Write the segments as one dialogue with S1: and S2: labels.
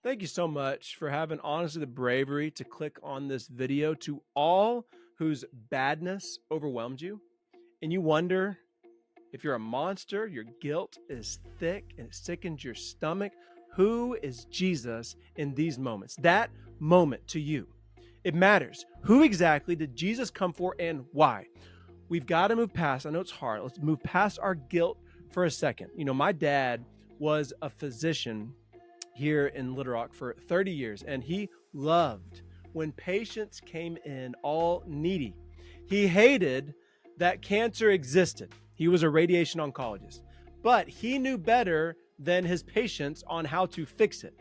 S1: Thank you so much for having honestly the bravery to click on this video. To all whose badness overwhelmed you and you wonder if you're a monster, your guilt is thick and it sickens your stomach. Who is Jesus in these moments? That moment to you. It matters. Who exactly did Jesus come for and why? We've got to move past, I know it's hard, let's move past our guilt for a second. You know, my dad was a physician here in Little Rock for 30 years, and he loved when patients came in all needy. He hated that cancer existed. He was a radiation oncologist, but he knew better than his patients on how to fix it.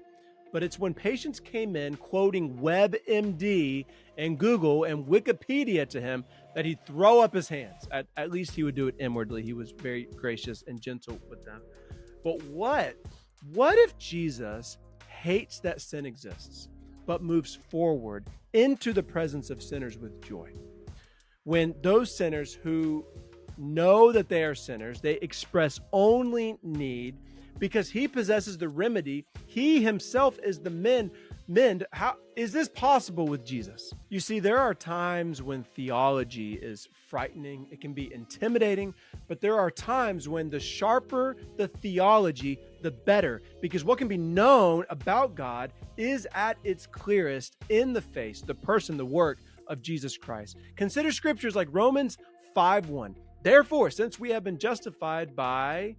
S1: But it's when patients came in quoting WebMD and Google and Wikipedia to him that he'd throw up his hands. At least he would do it inwardly. He was very gracious and gentle with them. But what if Jesus hates that sin exists, but moves forward into the presence of sinners with joy? When those sinners who know that they are sinners, they express only need because he possesses the remedy. He himself is the mend. How is this possible with Jesus? You see, there are times when theology is frightening. It can be intimidating, but there are times when the sharper the theology, the better, because what can be known about God is at its clearest in the face, the person, the work of Jesus Christ. Consider scriptures like Romans 5:1. Therefore, since we have been justified by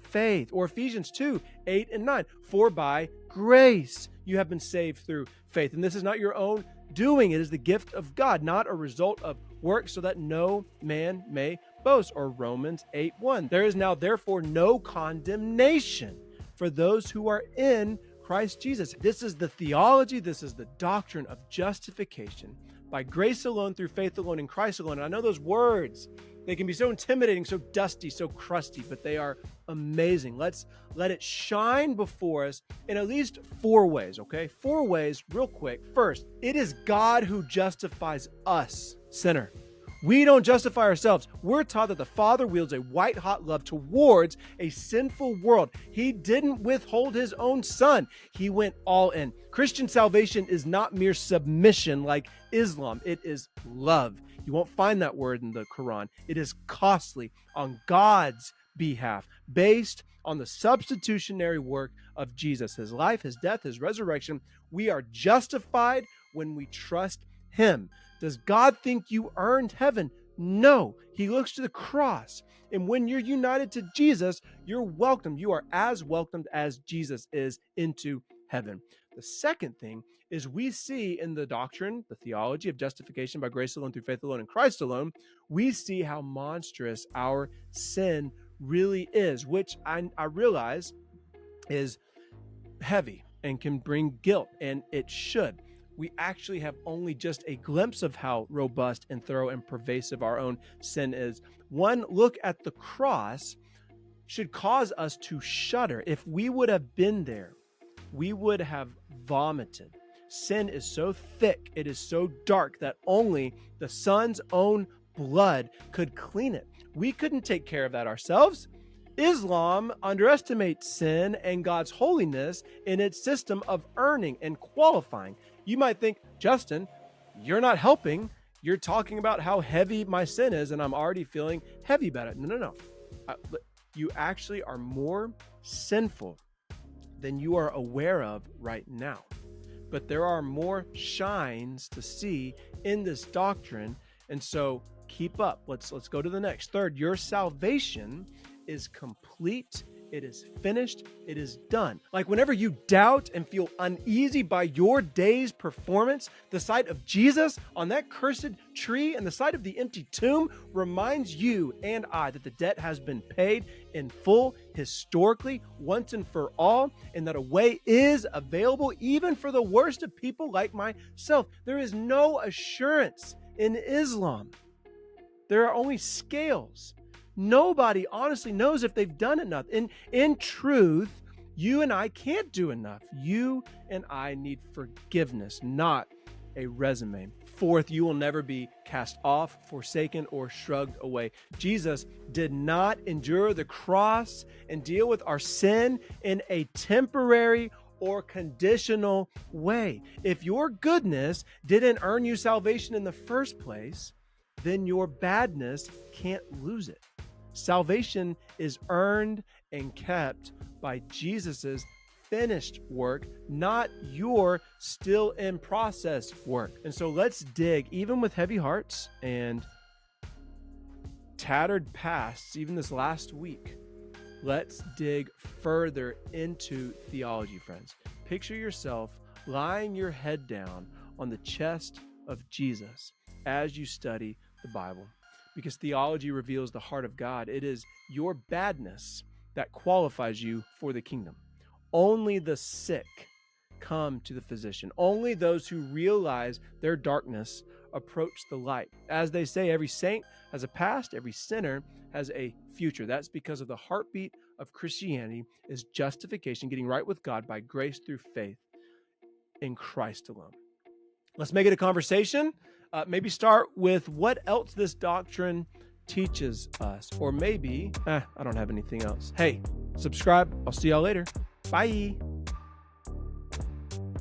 S1: faith, or Ephesians 2:8 and 9, for by grace you have been saved through faith. And this is not your own doing. It is the gift of God, not a result of works, so that no man may boast. Or Romans 8:1. There is now therefore no condemnation for those who are in Christ Jesus. This is the theology. This is the doctrine of justification by grace alone, through faith alone, in Christ alone. And I know those words, they can be so intimidating, so dusty, so crusty, but they are amazing. Let's let it shine before us in at least 4 ways, okay? 4 ways, real quick. First, it is God who justifies us, sinner. We don't justify ourselves. We're taught that the Father wields a white-hot love towards a sinful world. He didn't withhold his own son. He went all in. Christian salvation is not mere submission like Islam. It is love. You won't find that word in the Quran. It is costly on God's behalf, based on the substitutionary work of Jesus, his life, his death, his resurrection. We are justified when we trust him. Does God think you earned heaven? No. He looks to the cross. And when you're united to Jesus, you're welcomed. You are as welcomed as Jesus is into heaven. The second thing is we see in the doctrine, the theology of justification by grace alone, through faith alone, in Christ alone, we see how monstrous our sin really is, which I realize is heavy and can bring guilt, and it should. We actually have only just a glimpse of how robust and thorough and pervasive our own sin is. One look at the cross should cause us to shudder. If we would have been there, we would have vomited. Sin is so thick, it is so dark that only the Son's own blood could clean it. We couldn't take care of that ourselves. Islam underestimates sin and God's holiness in its system of earning and qualifying. You might think, Justin, you're not helping. You're talking about how heavy my sin is, and I'm already feeling heavy about it. No. You actually are more sinful than you are aware of right now. But there are more shines to see in this doctrine, and so keep up. Let's go to the next. Third, your salvation is complete. It is finished. It is done. Like whenever you doubt and feel uneasy by your day's performance, the sight of Jesus on that cursed tree and the sight of the empty tomb reminds you and I that the debt has been paid in full, historically, once and for all, and that a way is available even for the worst of people like myself. There is no assurance in Islam. There are only scales. Nobody honestly knows if they've done enough. In truth, you and I can't do enough. You and I need forgiveness, not a resume. Fourth, you will never be cast off, forsaken, or shrugged away. Jesus did not endure the cross and deal with our sin in a temporary or conditional way. If your goodness didn't earn you salvation in the first place, then your badness can't lose it. Salvation is earned and kept by Jesus's finished work, not your still in process work. And so let's dig, even with heavy hearts and tattered pasts, even this last week, let's dig further into theology, friends. Picture yourself lying your head down on the chest of Jesus as you study the Bible, because theology reveals the heart of God. It is your badness that qualifies you for the kingdom. Only the sick come to the physician. Only those who realize their darkness approach the light. As they say, every saint has a past, every sinner has a future. That's because of the heartbeat of Christianity is justification, getting right with God by grace through faith in Christ alone. Let's make it a conversation. Maybe start with what else this doctrine teaches us. Or maybe, I don't have anything else. Hey, subscribe. I'll see y'all later. Bye.